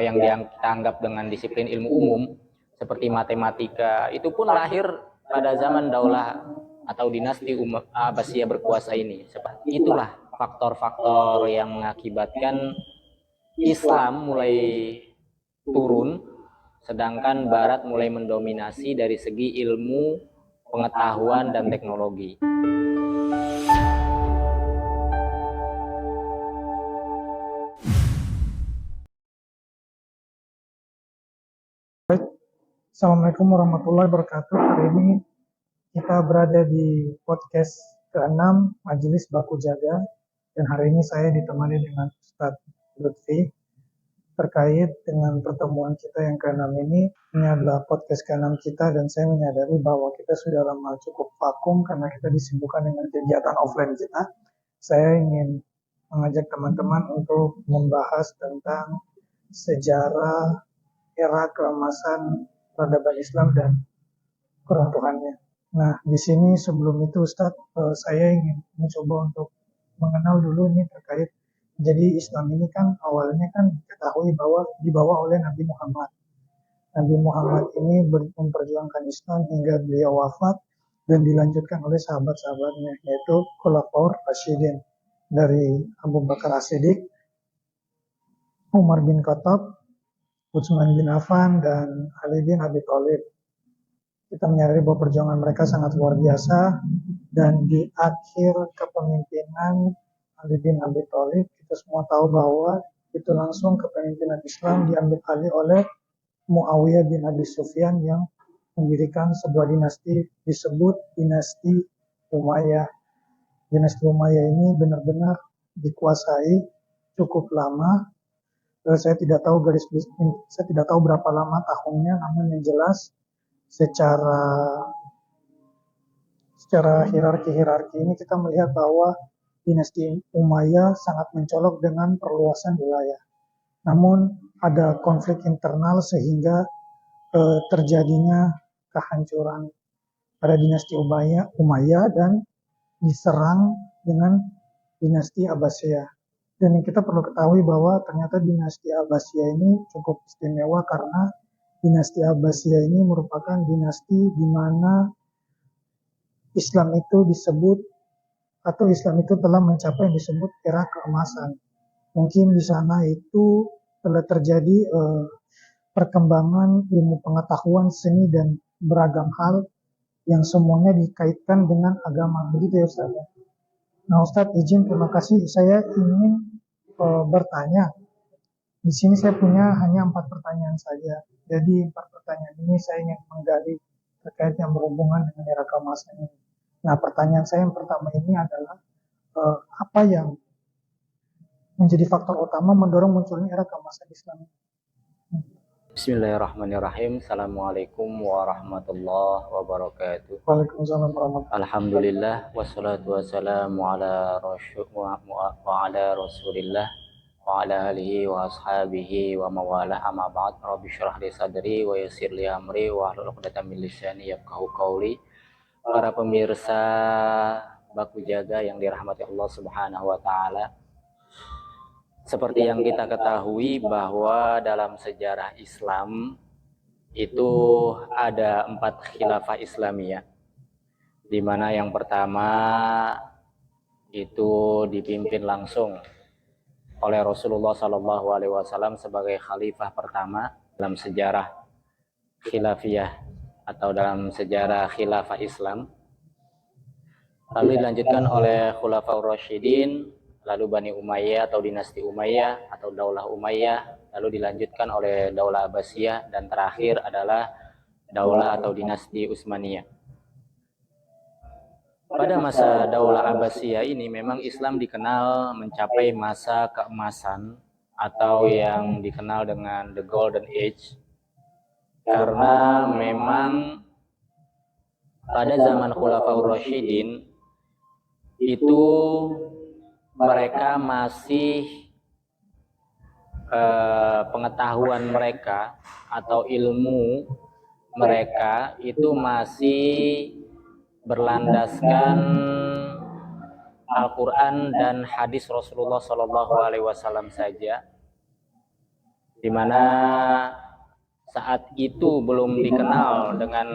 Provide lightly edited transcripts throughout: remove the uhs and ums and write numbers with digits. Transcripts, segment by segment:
yang kita anggap dengan disiplin ilmu umum seperti matematika itu pun lahir pada zaman daulah atau dinasti Abbasiyah berkuasa ini. Itulah faktor-faktor yang mengakibatkan Islam mulai turun, sedangkan Barat mulai mendominasi dari segi ilmu, pengetahuan, dan teknologi. Assalamualaikum warahmatullahi wabarakatuh. Hari ini kita berada di podcast ke-6 Majelis Baku Jaga, dan hari ini saya ditemani dengan Ustadz Lutfi terkait dengan pertemuan kita yang ke-6 ini. Ini adalah podcast ke-6 kita, dan saya menyadari bahwa kita sudah lama cukup vakum karena kita disibukkan dengan kegiatan offline kita. Saya ingin mengajak teman-teman untuk membahas tentang sejarah era keemasan peradaban Islam dan keruntuhannya. Nah, di sini sebelum itu Ustadz, saya ingin mencoba untuk mengenal dulu ini terkait. Jadi Islam ini kan awalnya kan diketahui bahwa dibawa oleh Nabi Muhammad. Nabi Muhammad ini memperjuangkan Islam hingga beliau wafat dan dilanjutkan oleh sahabat-sahabatnya, yaitu Khulafaur Rasyidin dari Abu Bakar As-Siddiq, Umar bin Khattab, Utsman bin Affan, dan Ali bin Abi Thalib. Kita menyadari bahwa perjuangan mereka sangat luar biasa, dan di akhir kepemimpinan Ali bin Abi Thalib, kita semua tahu bahwa itu langsung kepemimpinan Islam diambil alih oleh Muawiyah bin Abi Sufyan yang mendirikan sebuah dinasti disebut dinasti Umayyah. Dinasti Umayyah ini benar-benar dikuasai cukup lama. Saya tidak tahu saya tidak tahu berapa lama tahunnya, namun yang jelas secara hierarki ini kita melihat bahwa dinasti Umayyah sangat mencolok dengan perluasan wilayah. Namun ada konflik internal sehingga terjadinya kehancuran pada dinasti Umayyah dan diserang dengan dinasti Abbasiyah. Dan yang kita perlu ketahui bahwa ternyata dinasti Abbasiyah ini cukup istimewa karena dinasti Abbasiyah ini merupakan dinasti di mana Islam itu disebut atau Islam itu telah mencapai yang disebut era keemasan. Mungkin di sana itu telah terjadi perkembangan ilmu pengetahuan, seni, dan beragam hal yang semuanya dikaitkan dengan agama. Begitu ya Ustaz. Nah Ustadz izin, terima kasih. Saya ingin bertanya. Di sini saya punya hanya 4 pertanyaan saja. Jadi 4 pertanyaan ini saya ingin menggali terkait yang berhubungan dengan era keemasan ini. Nah pertanyaan saya yang pertama ini adalah apa yang menjadi faktor utama mendorong munculnya era keemasan Islam? Bismillahirrahmanirrahim. Assalamualaikum warahmatullahi wabarakatuh. Waalaikumsalam warahmatullahi wabarakatuh. Alhamdulillah wassalatu wassalamu ala rasulillah wa ala alihi wa ashabihi wa mawala, amma ba'd. Rabbi syrah li sadri wa yassir li amri wa hlul 'uqdatam min lisani yafqahu qawli. Para pemirsa Baku Jaga yang dirahmati Allah Subhanahu wa taala, seperti yang kita ketahui bahwa dalam sejarah Islam itu ada 4 khilafah Islamiyah, di mana yang pertama itu dipimpin langsung oleh Rasulullah SAW sebagai khalifah pertama dalam sejarah khilafiyah atau dalam sejarah khilafah Islam. Lalu dilanjutkan oleh Khulafaur Rasyidin, lalu Bani Umayyah atau dinasti Umayyah atau Daulah Umayyah, lalu dilanjutkan oleh Daulah Abbasiyah, dan terakhir adalah Daulah atau dinasti Utsmaniyah. Pada masa Daulah Abbasiyah ini memang Islam dikenal mencapai masa keemasan atau yang dikenal dengan the Golden Age, karena memang pada zaman Khulafaur Rasyidin itu mereka masih pengetahuan mereka atau ilmu mereka itu masih berlandaskan Al-Quran dan hadis Rasulullah SAW saja. di mana saat itu belum dikenal dengan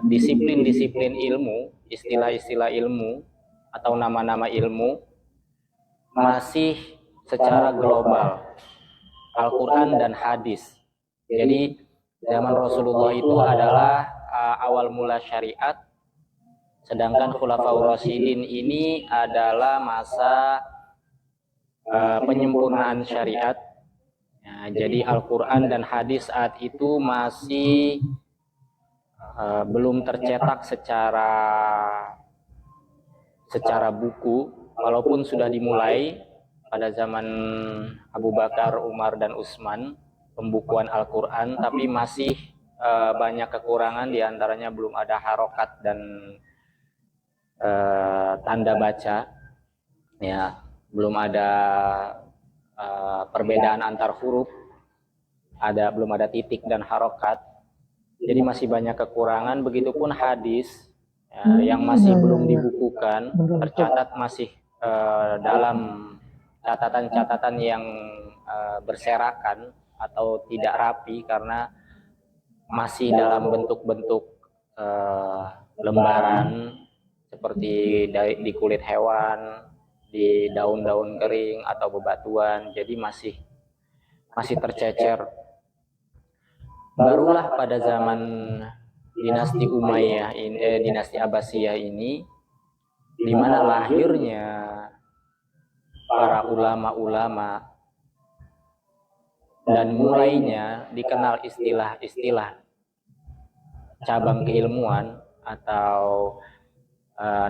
disiplin-disiplin ilmu, istilah-istilah ilmu atau nama-nama ilmu, masih secara global Al-Quran dan hadis. Jadi zaman Rasulullah itu adalah awal mula syariat, sedangkan Khulafaur Rasyidin ini adalah masa penyempurnaan syariat. Ya, jadi Al-Quran dan hadis saat itu masih belum tercetak secara buku, walaupun sudah dimulai pada zaman Abu Bakar, Umar, dan Utsman pembukuan Al-Quran, tapi masih banyak kekurangan, diantaranya belum ada harokat dan tanda baca, ya, belum ada perbedaan antar huruf, belum ada titik dan harokat, jadi masih banyak kekurangan. Begitupun hadis yang masih belum dibukukan, tercatat masih dalam catatan-catatan yang berserakan atau tidak rapi karena masih dalam bentuk-bentuk lembaran seperti di kulit hewan, di daun-daun kering atau bebatuan, jadi masih tercecer. Barulah pada zaman dinasti Umayyah ini, dinasti Abbasiyah ini, di mana lahirnya para ulama-ulama dan mulainya dikenal istilah-istilah cabang keilmuan atau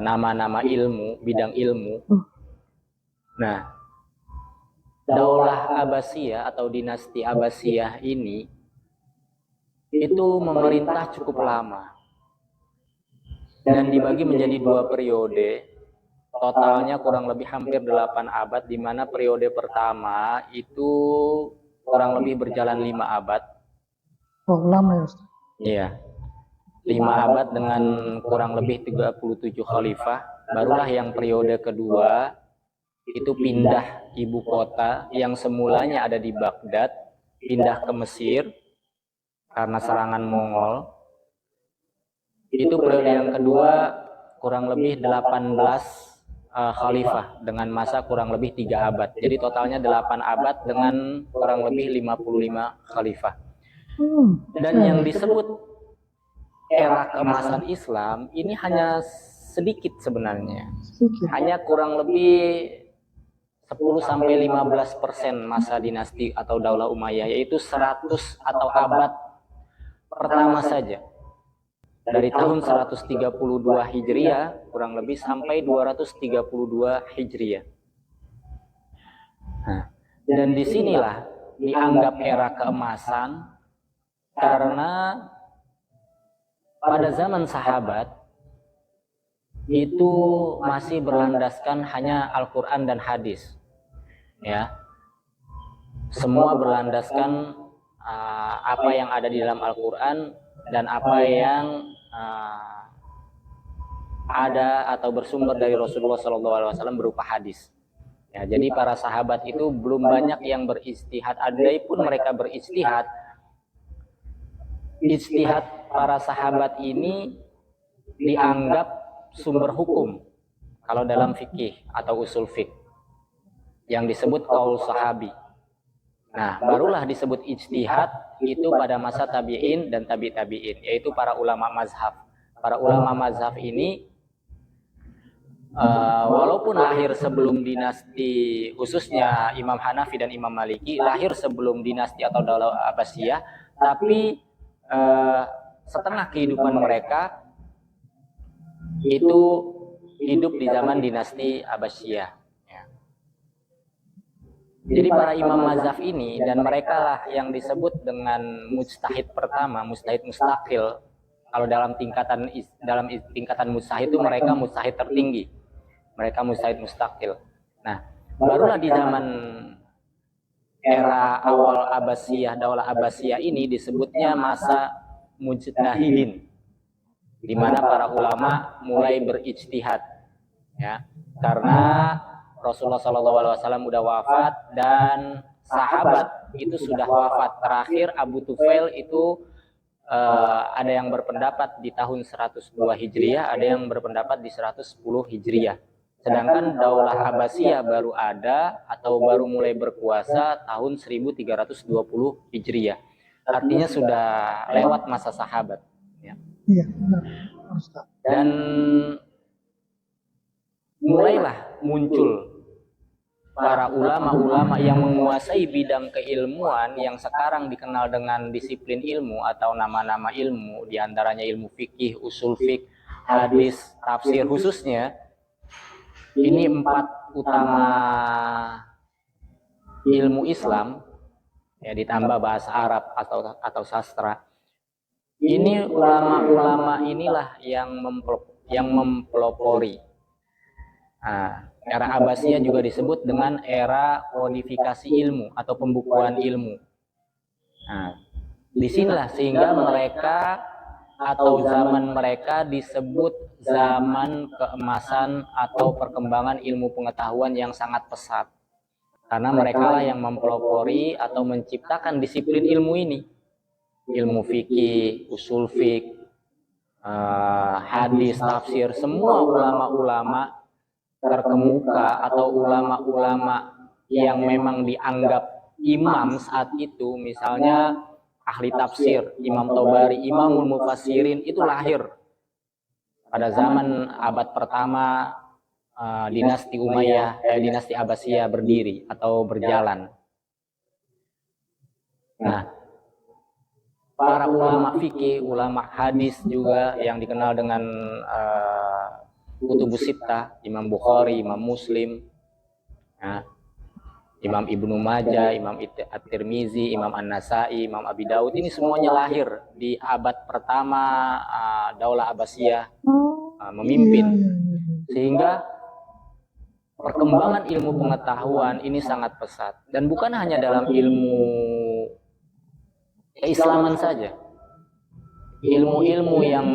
nama-nama ilmu, bidang ilmu. Nah, Daulah Abbasiyah atau dinasti Abbasiyah ini itu memerintah cukup lama dan dibagi menjadi 2 periode, totalnya kurang lebih hampir 8 abad, di mana periode pertama itu kurang lebih berjalan 5 abad. Oh, lama ya Ustaz? Iya, 5 abad dengan kurang lebih 37 khalifah. Barulah yang periode kedua itu pindah ibu kota yang semulanya ada di Baghdad, pindah ke Mesir karena serangan Mongol. Itu periode yang kedua kurang lebih 18 khalifah dengan masa kurang lebih 3 abad. Jadi totalnya 8 abad dengan kurang lebih 55 khalifah. Dan yang disebut era keemasan Islam ini hanya sedikit sebenarnya. Hanya kurang lebih 10-15% masa dinasti atau Daulah Umayyah, yaitu 100 atau abad pertama saja. Dari tahun 132 Hijriah kurang lebih sampai 232 Hijriah. Nah, dan disinilah dianggap era keemasan karena pada zaman sahabat itu masih berlandaskan hanya Al-Quran dan hadis, ya. Semua berlandaskan apa yang ada di dalam Al-Quran dan apa yang ada atau bersumber dari Rasulullah SAW berupa hadis. Ya, jadi para sahabat itu belum banyak yang beristihad. Andai pun mereka beristihad, istihad para sahabat ini dianggap sumber hukum kalau dalam fikih atau usul fiqh yang disebut qaul sahabi. Nah, barulah disebut ijtihad itu pada masa tabi'in dan tabi'in, yaitu para ulama mazhab. Para ulama mazhab ini walaupun lahir sebelum dinasti, khususnya Imam Hanafi dan Imam Maliki lahir sebelum dinasti atau Daulah Abbasiyah, tapi setengah kehidupan mereka itu hidup di zaman dinasti Abbasiyah. Ya. Jadi para imam mazhab ini dan mereka lah yang disebut dengan mujtahid pertama, mujtahid mustaqil. Kalau dalam tingkatan mujtahid itu mereka mujtahid tertinggi. Mereka mujtahid mustaqil. Nah, barulah di zaman era awal Abbasiyah, Daulah Abbasiyah ini disebutnya masa mujtahidin, di mana para ulama mulai berijtihad, ya, karena Rasulullah SAW udah wafat dan sahabat itu sudah wafat. Terakhir Abu Tufail itu ada yang berpendapat di tahun 102 Hijriah, ada yang berpendapat di 110 Hijriah. Sedangkan Daulah Abbasiyah baru ada atau baru mulai berkuasa tahun 1320 Hijriah. Artinya sudah lewat masa sahabat. Ya. Iya, benar, Ustaz. Dan mulailah muncul para ulama-ulama yang menguasai bidang keilmuan yang sekarang dikenal dengan disiplin ilmu atau nama-nama ilmu, diantaranya ilmu fikih, usul fikih, hadis, tafsir khususnya. Ini 4 utama ilmu Islam, ya, ditambah bahasa Arab atau sastra. Ini ulama-ulama inilah yang mempelopori. Nah, era Abbasiyah juga disebut dengan era kodifikasi ilmu atau pembukuan ilmu. Nah, disinilah sehingga mereka atau zaman mereka disebut zaman keemasan atau perkembangan ilmu pengetahuan yang sangat pesat. Karena mereka lah yang mempelopori atau menciptakan disiplin ilmu ini. Ilmu fikih, usul fikih, hadis, tafsir, semua ulama-ulama terkemuka atau ulama-ulama yang memang dianggap imam saat itu, misalnya ahli tafsir Imam Tabari, Imamul Mufassirin, itu lahir pada zaman abad pertama dinasti Umayyah, dinasti Abbasiyah berdiri atau berjalan. Nah, para ulama fikih, ulama hadis juga yang dikenal dengan Kutubus Sittah, Imam Bukhari, Imam Muslim, ya, Imam Ibnu Majah, Imam At-Tirmizi, Imam An-Nasai, Imam Abi Daud, ini semuanya lahir di abad pertama Daulah Abbasiyah memimpin. Sehingga perkembangan ilmu pengetahuan ini sangat pesat. Dan bukan hanya dalam ilmu keislaman saja. Ilmu-ilmu yang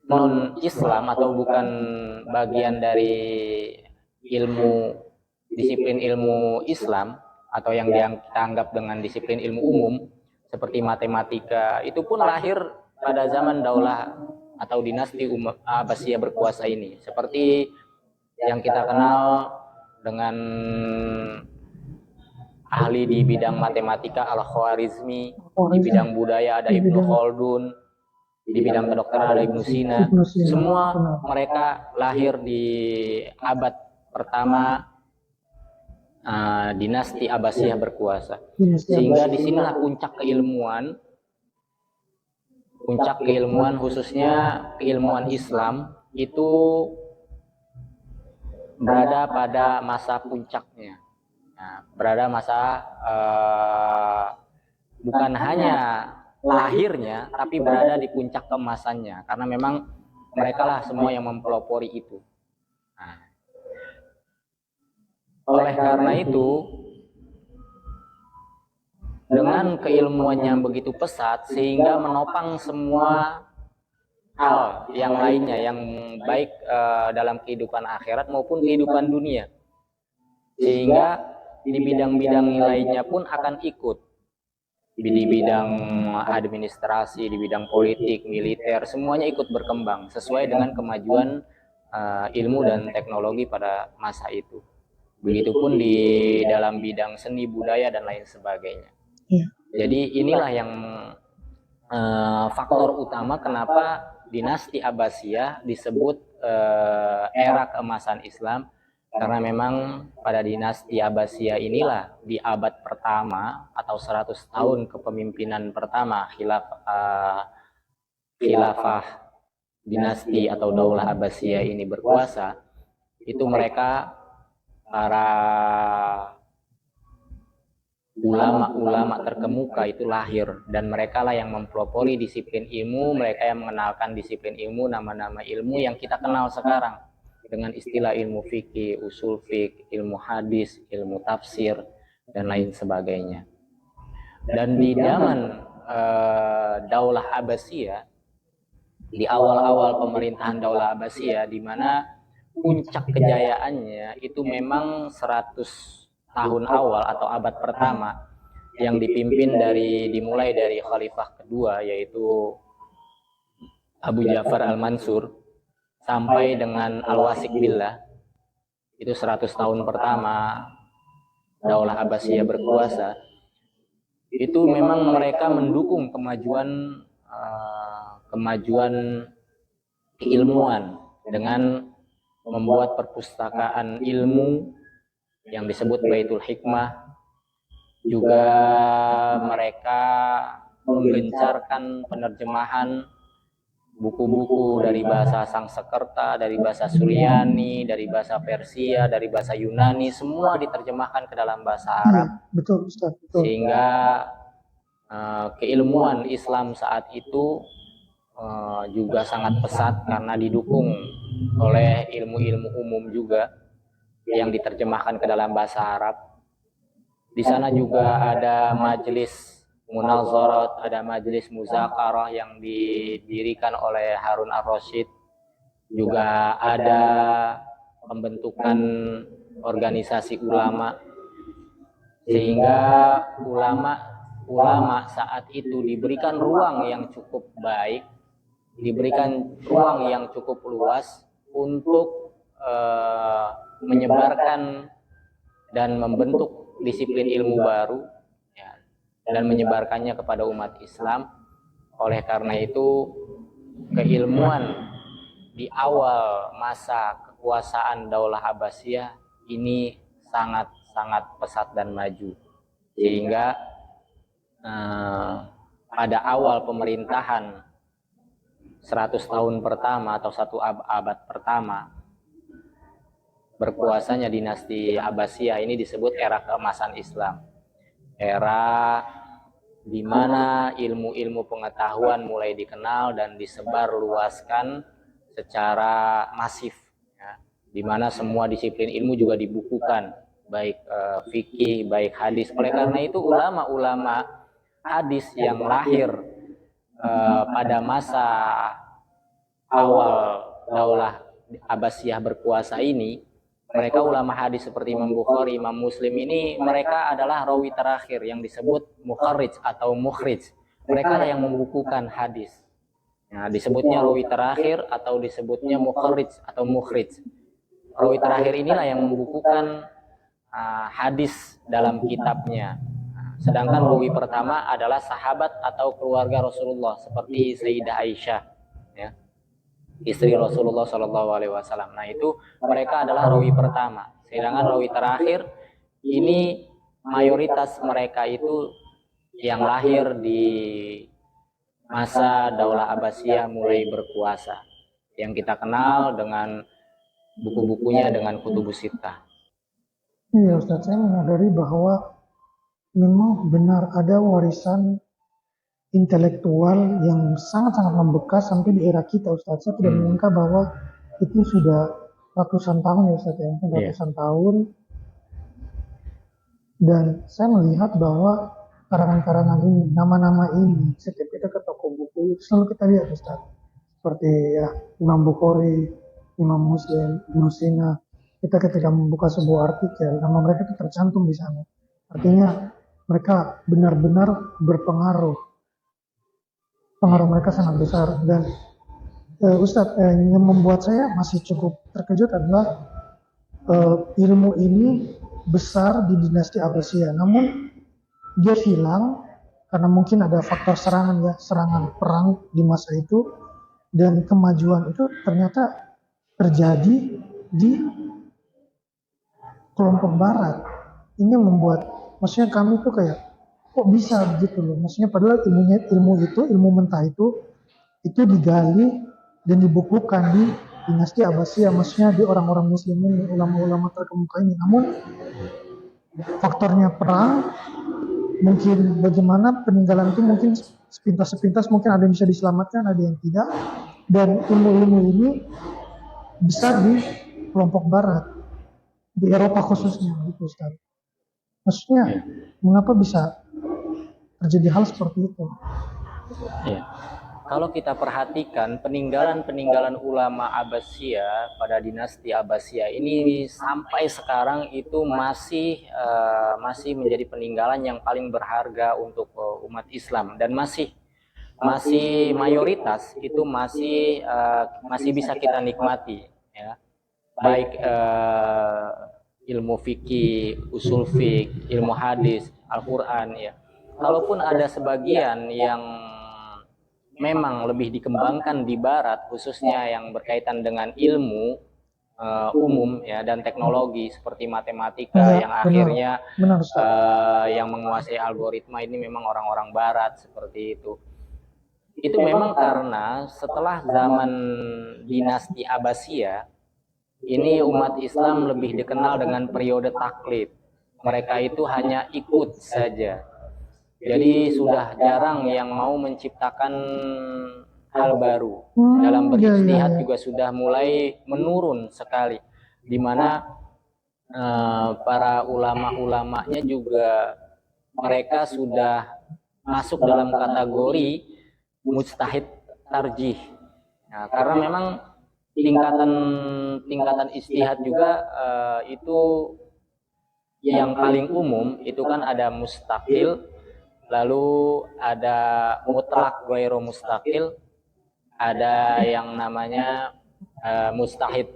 non-Islam atau bukan bagian dari ilmu disiplin ilmu Islam atau yang kita anggap dengan disiplin ilmu umum seperti matematika, itu pun lahir pada zaman Daulah atau dinasti Abbasiyah berkuasa ini, seperti yang kita kenal dengan ahli di bidang matematika Al-Khwarizmi, di bidang budaya ada Ibnu Khaldun, di bidang kedokteran ada Ibnu Sina. Semua mereka lahir di abad pertama dinasti Abbasiyah berkuasa. Sehingga disinilah puncak keilmuan khususnya keilmuan Islam itu berada pada masa puncaknya. Nah, berada masa bukan hanya lahirnya, tapi berada di puncak keemasannya, karena memang mereka lah semua yang mempelopori itu. Nah, oleh karena itu, dengan keilmuan yang begitu pesat, sehingga menopang semua hal yang lainnya, yang baik dalam kehidupan akhirat maupun kehidupan dunia, sehingga di bidang-bidang lainnya pun akan ikut. Di bidang administrasi, di bidang politik, militer, semuanya ikut berkembang sesuai dengan kemajuan ilmu dan teknologi pada masa itu. Begitupun di dalam bidang seni budaya dan lain sebagainya. Jadi inilah yang faktor utama kenapa dinasti Abbasiyah disebut era keemasan Islam. Karena memang pada dinasti Abbasiyah inilah di abad pertama atau 100 tahun kepemimpinan pertama khilafah dinasti atau Daulah Abbasiyah ini berkuasa, itu mereka para ulama-ulama terkemuka itu lahir, dan mereka lah yang mempelopori disiplin ilmu, mereka yang mengenalkan disiplin ilmu, nama-nama ilmu yang kita kenal sekarang dengan istilah ilmu fikih, usul fikih, ilmu hadis, ilmu tafsir, dan lain sebagainya. Dan di zaman Daulah Abbasiyah, di awal-awal pemerintahan Daulah Abbasiyah, di mana puncak kejayaannya itu memang 100 tahun awal atau abad pertama yang dimulai dari khalifah kedua yaitu Abu Ja'far Al-Mansur sampai dengan Al-Wasik Billah, itu 100 tahun pertama Daulah Abbasiyah berkuasa, itu memang mereka mendukung kemajuan keilmuan dengan membuat perpustakaan ilmu yang disebut Baitul Hikmah. Juga mereka menggencarkan penerjemahan buku-buku dari bahasa Sangsekerta, dari bahasa Suryani, dari bahasa Persia, dari bahasa Yunani, semua diterjemahkan ke dalam bahasa Arab. Betul, Ustaz. Betul. Sehingga keilmuan Islam saat itu juga sangat pesat karena didukung oleh ilmu-ilmu umum juga yang diterjemahkan ke dalam bahasa Arab. Di sana juga ada majelis munazarat, ada majelis muzakarah yang didirikan oleh Harun ar-Rasyid. Juga ada pembentukan organisasi ulama, sehingga ulama saat itu diberikan ruang yang cukup baik, diberikan ruang yang cukup luas untuk menyebarkan dan membentuk disiplin ilmu baru ya, dan menyebarkannya kepada umat Islam. Oleh karena itu keilmuan di awal masa kekuasaan Daulah Abbasiyah ini sangat pesat dan maju, sehingga pada awal pemerintahan 100 tahun pertama atau 1 abad pertama berkuasanya dinasti Abbasiyah ini disebut era keemasan Islam. Era di mana ilmu-ilmu pengetahuan mulai dikenal dan disebar luaskan secara masif, ya. Di mana semua disiplin ilmu juga dibukukan, baik fikih, baik hadis. Oleh karena itu ulama-ulama hadis yang lahir pada masa awal Daulah Abbasiyah berkuasa ini, mereka ulama hadis seperti Imam Bukhari, Imam Muslim ini, mereka adalah rawi terakhir yang disebut mukharrij atau mukhrij. Mereka lah yang membukukan hadis. Nah, disebutnya rawi terakhir atau disebutnya mukharrij atau mukhrij. Rawi terakhir inilah yang membukukan hadis dalam kitabnya. Sedangkan rawi pertama adalah sahabat atau keluarga Rasulullah seperti Sayyidah Aisyah, ya, istri Rasulullah SAW. Nah, itu mereka adalah rawi pertama. Sedangkan rawi terakhir ini mayoritas mereka itu yang lahir di masa Daulah Abbasiyah mulai berkuasa, yang kita kenal dengan buku-bukunya dengan Kutubus Sittah. Iya Ustaz, saya menyadari bahwa memang benar ada warisan intelektual yang sangat-sangat membekas sampai di era kita, Ustaz. Saya tidak menyangka bahwa itu sudah ratusan tahun ya Ustaz, ya, ratusan tahun. Dan saya melihat bahwa karangan-karangan ini, nama-nama ini, setiap kita ke toko buku selalu kita lihat Ustaz, seperti ya Imam Bukhari, Imam Muslim, Ibnu Sina. Kita ketika membuka sebuah artikel, nama mereka itu tercantum di sana. Artinya mereka benar-benar berpengaruh. Pengaruh mereka sangat besar. Dan Ustadz, yang membuat saya masih cukup terkejut adalah ilmu ini besar di dinasti Abbasiyah, namun dia hilang karena mungkin ada faktor serangan perang di masa itu, dan kemajuan itu ternyata terjadi di kelompok Barat. Ini membuat, maksudnya kami tuh kayak, kok bisa gitu loh, maksudnya padahal ilmu mentah itu digali dan dibukukan di dinasti Abbasiyah, maksudnya di orang-orang muslim ini, ulama-ulama terkemuka ini. Namun faktornya perang, mungkin bagaimana peninggalan itu mungkin sepintas mungkin ada yang bisa diselamatkan, ada yang tidak, dan ilmu-ilmu ini besar di kelompok Barat, di Eropa khususnya gitu Ustaz. Maksudnya mengapa bisa terjadi hal seperti itu? Ya. kalau kita perhatikan peninggalan-peninggalan ulama Abbasiyah pada dinasti Abbasiyah ini sampai sekarang itu masih menjadi peninggalan yang paling berharga untuk umat Islam, dan masih mayoritas itu masih bisa kita nikmati, ya, baik ilmu fikih, usul fikih, ilmu hadis, Al-Quran, ya. Kalaupun ada sebagian yang memang lebih dikembangkan di Barat, khususnya yang berkaitan dengan ilmu umum, ya, dan teknologi seperti matematika, yang akhirnya yang menguasai algoritma ini memang orang-orang Barat seperti itu. Itu memang karena setelah zaman dinasti Abbasiyah ini umat Islam lebih dikenal dengan periode taklid. Mereka itu hanya ikut saja. Jadi sudah jarang yang mau menciptakan hal baru. Dalam berijtihad juga sudah mulai menurun sekali. Di mana para ulama-ulamanya juga mereka sudah masuk dalam kategori mujtahid tarjih. Nah, karena memang tingkatan ijtihad juga itu yang paling umum itu kan ada mustaqil, lalu ada mutlak ghairu mustaqil, ada yang namanya mustahid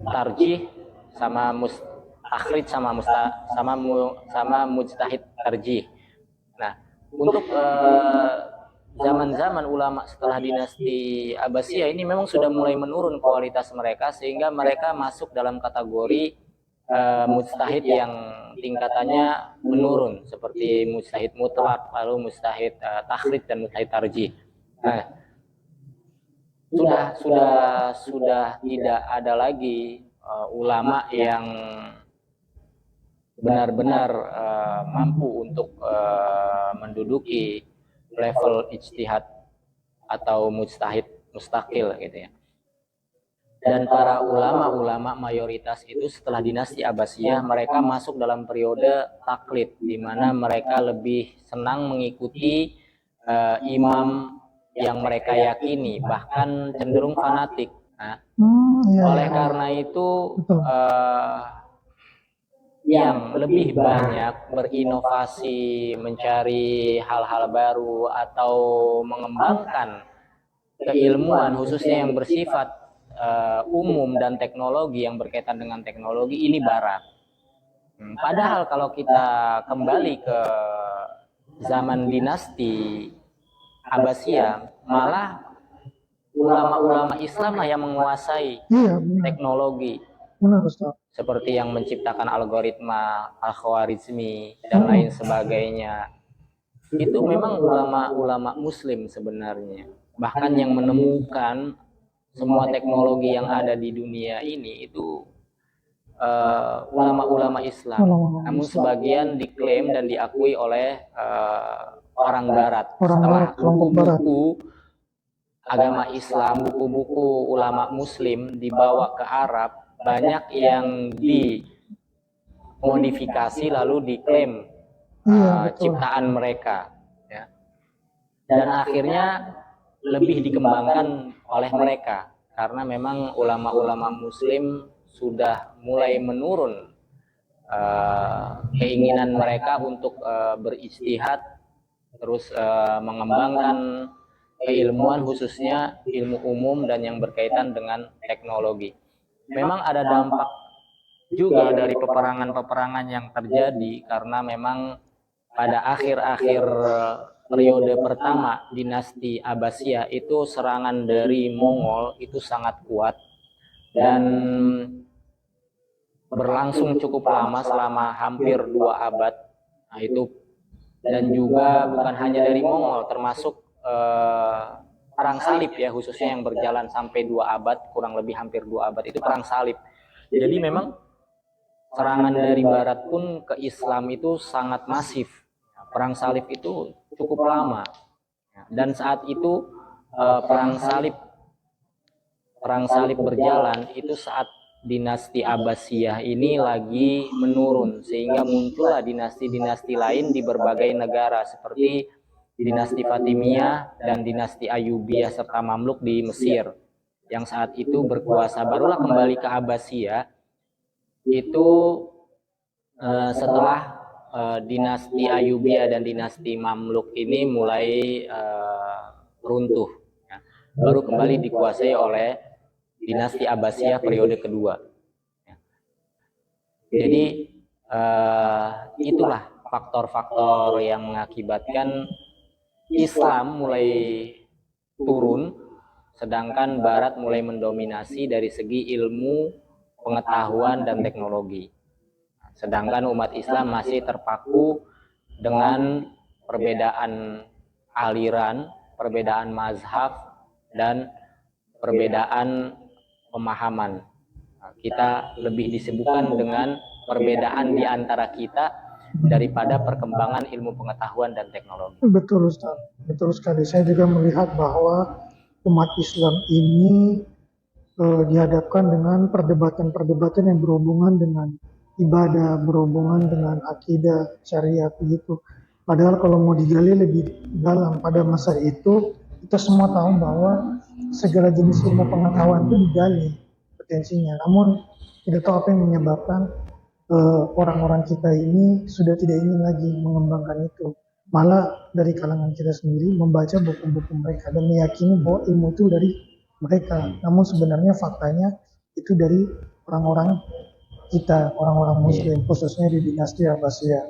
tarjih, sama mustakhrij, sama mujtahid tarjih. Nah, untuk zaman-zaman ulama setelah dinasti Abbasiyah ini memang sudah mulai menurun kualitas mereka, sehingga mereka masuk dalam kategori mujtahid yang tingkatannya menurun, seperti mujtahid mutlak, lalu mujtahid takhrij dan mujtahid tarjih. Nah, sudah tidak ada lagi ulama yang benar-benar mampu untuk menduduki level ijtihad atau mujtahid mustaqil, gitu ya. Dan para ulama-ulama mayoritas itu setelah dinasti Abbasiyah mereka masuk dalam periode taklid, di mana mereka lebih senang mengikuti imam yang mereka yakini, bahkan cenderung fanatik. Nah, oleh karena itu yang lebih banyak berinovasi, mencari hal-hal baru atau mengembangkan keilmuan khususnya yang bersifat umum dan teknologi, yang berkaitan dengan teknologi, ini Barat. Padahal kalau kita kembali ke zaman dinasti Abbasiyah, malah ulama-ulama Islam lah yang menguasai teknologi, seperti yang menciptakan algoritma Al-Khwarizmi dan lain sebagainya. Itu memang ulama-ulama Muslim sebenarnya, bahkan yang menemukan semua teknologi yang ada di dunia ini itu ulama-ulama Islam. Namun sebagian diklaim dan diakui oleh orang Barat. Setelah buku-buku agama Islam, buku-buku ulama Muslim dibawa ke Arab, banyak yang dimodifikasi lalu diklaim ciptaan mereka, ya. Dan akhirnya lebih dikembangkan oleh mereka, karena memang ulama-ulama Muslim sudah mulai menurun keinginan mereka untuk berijtihad, terus mengembangkan keilmuan, khususnya ilmu umum dan yang berkaitan dengan teknologi. Memang ada dampak juga dari peperangan-peperangan yang terjadi, karena memang pada akhir-akhir periode pertama dinasti Abbasiyah itu serangan dari Mongol itu sangat kuat dan berlangsung cukup lama, selama hampir 2 abad. Nah, itu, dan juga bukan hanya dari Mongol, termasuk perang salib, ya, khususnya yang berjalan sampai 2 abad, kurang lebih hampir 2 abad itu perang salib. Jadi memang serangan dari Barat pun ke Islam itu sangat masif. Perang salib itu cukup lama, dan saat itu perang salib berjalan itu saat dinasti Abbasiyah ini lagi menurun, sehingga muncullah dinasti-dinasti lain di berbagai negara seperti dinasti Fatimiyah dan dinasti Ayyubiyah serta Mamluk di Mesir yang saat itu berkuasa. Barulah kembali ke Abbasiyah itu setelah dinasti Ayyubiyah dan dinasti Mamluk ini mulai runtuh, ya. Baru kembali dikuasai oleh dinasti Abbasiyah periode kedua, ya. Jadi itulah faktor-faktor yang mengakibatkan Islam mulai turun, sedangkan Barat mulai mendominasi dari segi ilmu, pengetahuan, dan teknologi. Sedangkan umat Islam masih terpaku dengan perbedaan aliran, perbedaan mazhab, dan perbedaan pemahaman. Kita lebih disibukkan dengan perbedaan di antara kita daripada perkembangan ilmu pengetahuan dan teknologi. Betul Ustaz, betul sekali. Saya juga melihat bahwa umat Islam ini dihadapkan dengan perdebatan-perdebatan yang berhubungan dengan ibadah, berhubungan dengan akidah, syariat begitu. Padahal kalau mau digali lebih dalam pada masa itu, kita semua tahu bahwa segala jenis ilmu pengetahuan itu digali potensinya. Namun tidak tahu apa yang menyebabkan orang-orang kita ini sudah tidak ingin lagi mengembangkan itu. Malah dari kalangan kita sendiri membaca buku-buku mereka dan meyakini bahwa ilmu itu dari mereka. Namun sebenarnya faktanya itu dari orang-orang kita, orang-orang Muslim, khususnya di dinasti Abbasiyah.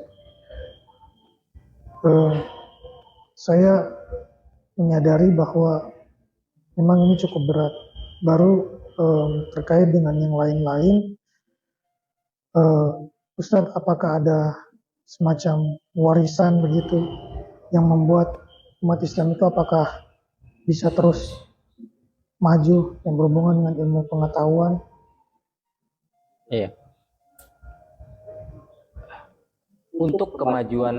Saya menyadari bahwa memang ini cukup berat. Baru terkait dengan yang lain-lain, Ustadz, apakah ada semacam warisan begitu yang membuat umat Islam itu apakah bisa terus maju yang berhubungan dengan ilmu pengetahuan? Iya. Untuk kemajuan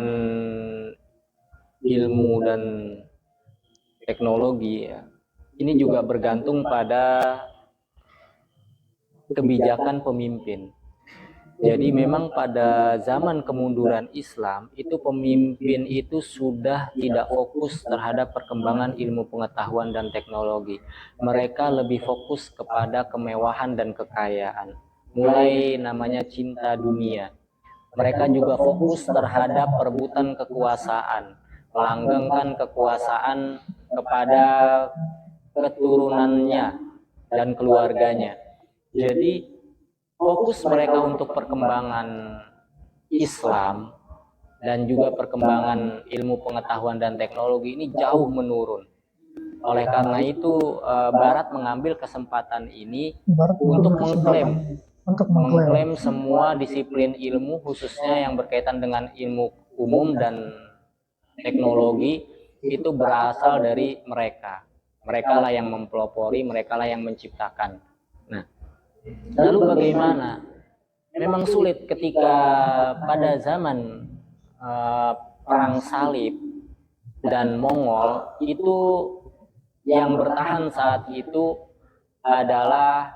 ilmu dan teknologi, ya, ini juga bergantung pada kebijakan pemimpin. Jadi memang pada zaman kemunduran Islam itu pemimpin itu sudah tidak fokus terhadap perkembangan ilmu pengetahuan dan teknologi. Mereka lebih fokus kepada kemewahan dan kekayaan. Mulai namanya cinta dunia. Mereka juga fokus terhadap perebutan kekuasaan, melanggengkan kekuasaan kepada keturunannya dan keluarganya. Jadi fokus mereka untuk perkembangan Islam dan juga perkembangan ilmu pengetahuan dan teknologi ini jauh menurun. Oleh karena itu Barat mengambil kesempatan ini untuk mengklaim semua disiplin ilmu, khususnya yang berkaitan dengan ilmu umum dan teknologi, itu berasal dari mereka. Mereka lah yang mempelopori, mereka lah yang menciptakan. Nah, lalu bagaimana? Memang sulit ketika pada zaman perang salib dan Mongol itu yang bertahan saat itu adalah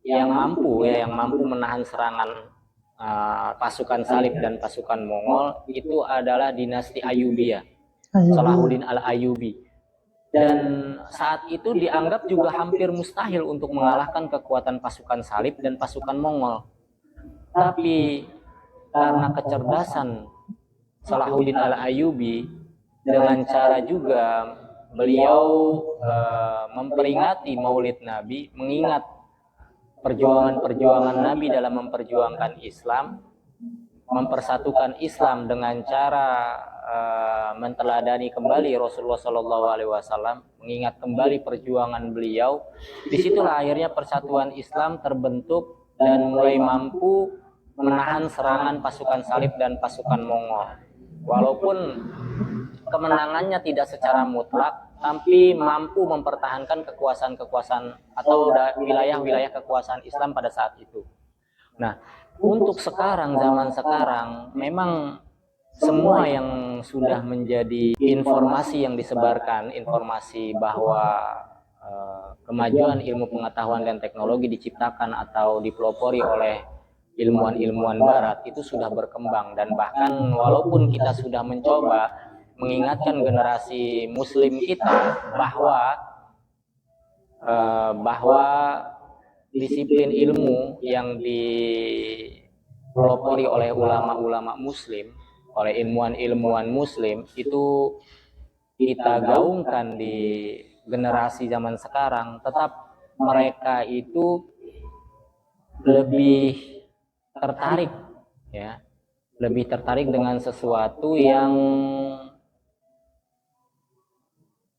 yang mampu menahan serangan pasukan salib dan pasukan Mongol itu adalah dinasti Ayyubiyah, Salahuddin al-Ayyubi. Dan saat itu dianggap juga hampir mustahil untuk mengalahkan kekuatan pasukan salib dan pasukan Mongol. Tapi karena kecerdasan Salahuddin al-Ayyubi, dengan cara juga beliau memperingati Maulid Nabi, mengingat perjuangan Nabi dalam memperjuangkan Islam, mempersatukan Islam dengan cara menteladani kembali Rasulullah SAW, mengingat kembali perjuangan beliau. Disitulah akhirnya persatuan Islam terbentuk dan mulai mampu menahan serangan pasukan salib dan pasukan Mongol. Walaupun kemenangannya tidak secara mutlak, tapi mampu mempertahankan kekuasaan-kekuasaan atau wilayah-wilayah kekuasaan Islam pada saat itu. Nah, untuk sekarang, zaman sekarang, memang semua yang sudah menjadi informasi yang disebarkan, informasi bahwa kemajuan ilmu pengetahuan dan teknologi diciptakan atau dipelopori oleh ilmuwan-ilmuwan Barat itu sudah berkembang, dan bahkan walaupun kita sudah mencoba mengingatkan generasi muslim kita bahwa disiplin ilmu yang dipelopori oleh ulama-ulama muslim, oleh ilmuwan-ilmuwan muslim itu kita gaungkan di generasi zaman sekarang, tetap mereka itu lebih tertarik, ya, lebih tertarik dengan sesuatu yang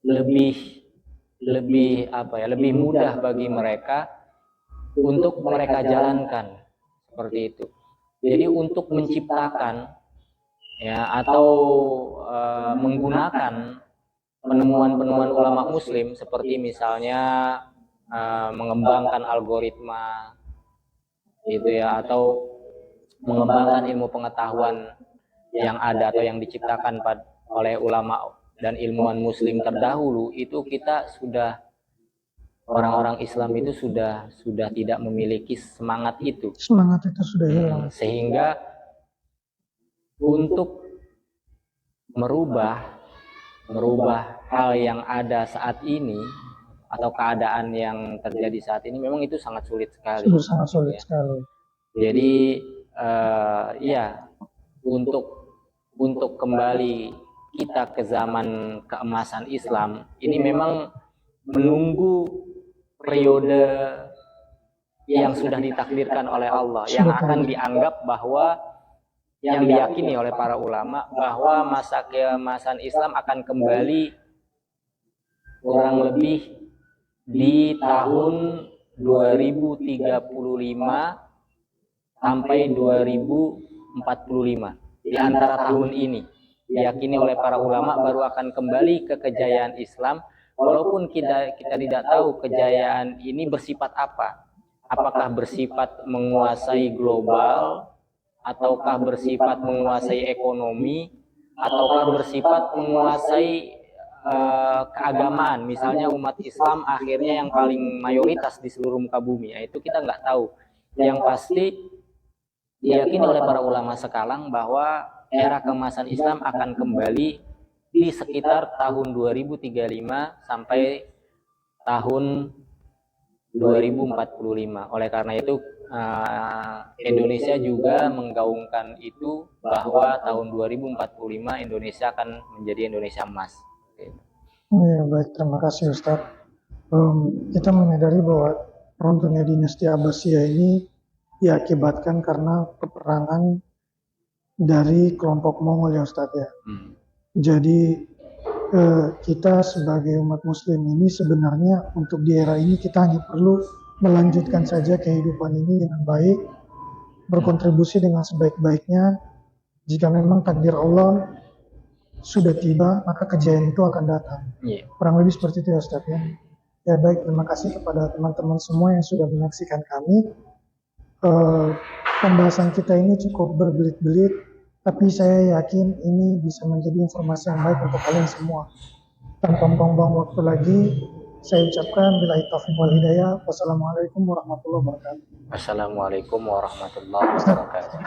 lebih mudah bagi mereka untuk mereka jalankan, seperti itu. Jadi untuk menciptakan, ya, atau menggunakan penemuan-penemuan ulama muslim seperti misalnya mengembangkan algoritma gitu, ya, atau mengembangkan ilmu pengetahuan yang ada atau yang diciptakan oleh ulama dan ilmuwan muslim terdahulu, itu kita sudah, orang-orang Islam itu sudah tidak memiliki semangat itu. Semangat itu sudah hilang. Sehingga untuk merubah hal yang ada saat ini atau keadaan yang terjadi saat ini memang itu sangat sulit sekali. Sangat sulit sekali. Jadi ya, untuk kembali kita ke zaman keemasan Islam ini memang menunggu periode yang sudah ditakdirkan oleh Allah, yang akan dianggap bahwa, yang diyakini oleh para ulama bahwa masa keemasan Islam akan kembali kurang lebih di tahun 2035 sampai 2045. Di antara tahun ini diyakini oleh para ulama baru akan kembali ke kejayaan Islam, walaupun kita tidak tahu kejayaan ini bersifat apa. Apakah bersifat menguasai global, ataukah bersifat menguasai ekonomi, ataukah bersifat menguasai keagamaan. Misalnya umat Islam akhirnya yang paling mayoritas di seluruh muka bumi, ya, itu kita nggak tahu. Yang pasti diyakini oleh para ulama sekarang bahwa era keemasan Islam akan kembali di sekitar tahun 2035 sampai tahun 2045. Oleh karena itu Indonesia juga menggaungkan itu, bahwa tahun 2045 Indonesia akan menjadi Indonesia emas. Ya, baik, terima kasih Ustadz. Kita menyadari bahwa runtuhnya dinasti Abbasiyah ini diakibatkan karena peperangan dari kelompok Mongol, ya Ustadz, ya. Jadi kita sebagai umat muslim ini sebenarnya untuk di era ini kita hanya perlu melanjutkan saja kehidupan ini dengan baik, berkontribusi dengan sebaik-baiknya. Jika memang takdir Allah sudah tiba, maka kejayaan itu akan datang. Kurang lebih seperti itu, ya Ustadz, ya. Ya baik, terima kasih kepada teman-teman semua yang sudah menyaksikan kami. Pembahasan kita ini cukup berbelit-belit, tapi saya yakin ini bisa menjadi informasi yang baik untuk kalian semua. Tanpa membuang waktu lagi, saya ucapkan billahi taufiq wal hidayah. Wassalamualaikum warahmatullahi wabarakatuh. Assalamualaikum warahmatullahi wabarakatuh.